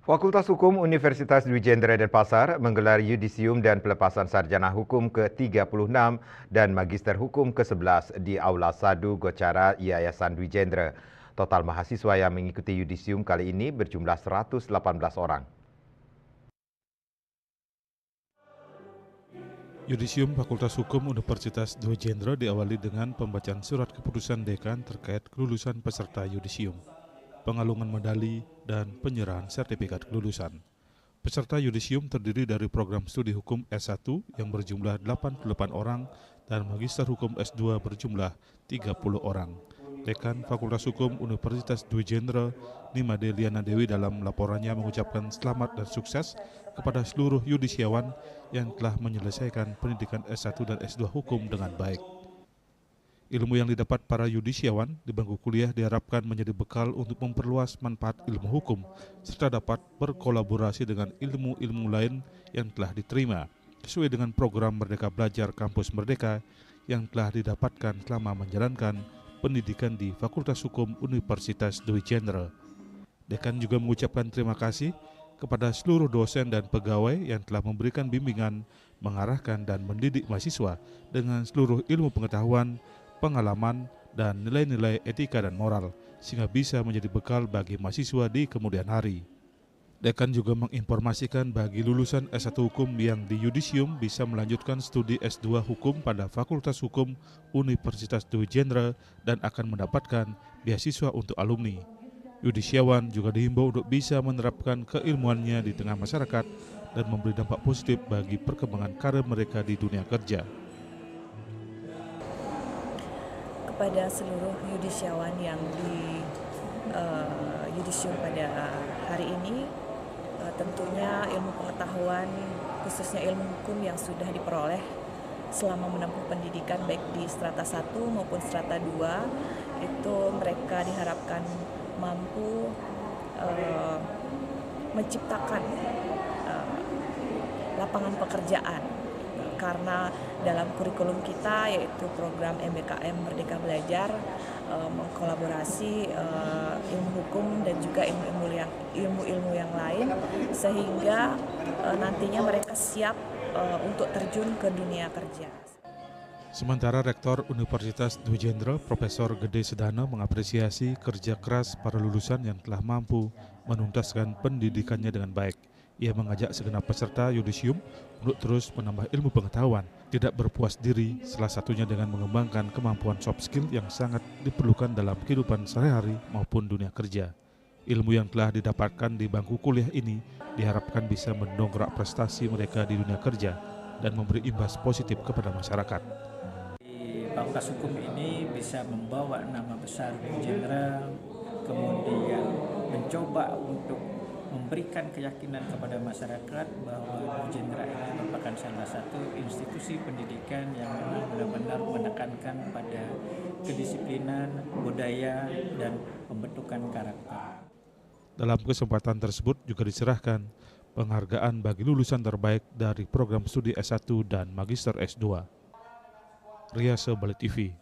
Fakultas Hukum Universitas Dwi Jendra Denpasar menggelar yudisium dan pelepasan sarjana hukum ke-36 dan magister hukum ke-11 di Aula Sadu Gocara Yayasan Dwi Jendra. Total mahasiswa yang mengikuti yudisium kali ini berjumlah 118 orang. Yudisium Fakultas Hukum Universitas Dwi Jendra diawali dengan pembacaan surat keputusan dekan terkait kelulusan peserta yudisium, pengalungan medali, dan penyerahan sertifikat kelulusan. Peserta yudisium terdiri dari program studi hukum S1 yang berjumlah 88 orang dan magister hukum S2 berjumlah 30 orang. Dekan Fakultas Hukum Universitas Dwi Jendra, Nimade Liana Dewi dalam laporannya mengucapkan selamat dan sukses kepada seluruh yudisiawan yang telah menyelesaikan pendidikan S1 dan S2 hukum dengan baik. Ilmu yang didapat para yudisiawan di bangku kuliah diharapkan menjadi bekal untuk memperluas manfaat ilmu hukum, serta dapat berkolaborasi dengan ilmu-ilmu lain yang telah diterima, sesuai dengan program Merdeka Belajar Kampus Merdeka yang telah didapatkan selama menjalankan pendidikan di Fakultas Hukum Universitas Dwi Jendra. Dekan juga mengucapkan terima kasih kepada seluruh dosen dan pegawai yang telah memberikan bimbingan, mengarahkan dan mendidik mahasiswa dengan seluruh ilmu pengetahuan, pengalaman, dan nilai-nilai etika dan moral, sehingga bisa menjadi bekal bagi mahasiswa di kemudian hari. Dekan juga menginformasikan bagi lulusan S1 Hukum yang di yudisium bisa melanjutkan studi S2 Hukum pada Fakultas Hukum Universitas Dwi Jendra dan akan mendapatkan beasiswa untuk alumni. Yudisiawan juga dihimbau untuk bisa menerapkan keilmuannya di tengah masyarakat dan memberi dampak positif bagi perkembangan karir mereka di dunia kerja. Kepada seluruh yudisiawan yang di yudisium pada hari ini, tentunya ilmu pengetahuan, khususnya ilmu hukum yang sudah diperoleh selama menempuh pendidikan baik di strata 1 maupun strata 2, itu mereka diharapkan mampu menciptakan lapangan pekerjaan, karena dalam kurikulum kita yaitu program MBKM Merdeka Belajar mengkolaborasi ilmu hukum dan juga ilmu-ilmu yang lain, sehingga nantinya mereka siap untuk terjun ke dunia kerja. Sementara Rektor Universitas Dwi Jendra, Profesor Gede Sedana mengapresiasi kerja keras para lulusan yang telah mampu menuntaskan pendidikannya dengan baik. Ia mengajak segenap peserta yudisium untuk terus menambah ilmu pengetahuan, tidak berpuas diri, salah satunya dengan mengembangkan kemampuan soft skill yang sangat diperlukan dalam kehidupan sehari-hari maupun dunia kerja. Ilmu yang telah didapatkan di bangku kuliah ini diharapkan bisa mendongkrak prestasi mereka di dunia kerja dan memberi imbas positif kepada masyarakat. Di Fakultas Hukum ini bisa membawa nama besar Dwi Jendra, kemudian mencoba untuk memberikan keyakinan kepada masyarakat bahwa Dwi Jendra ini merupakan salah satu institusi pendidikan yang memang benar-benar menekankan pada kedisiplinan, budaya, dan pembentukan karakter. Dalam kesempatan tersebut juga diserahkan penghargaan bagi lulusan terbaik dari program studi S1 dan Magister S2. Riase Bali TV.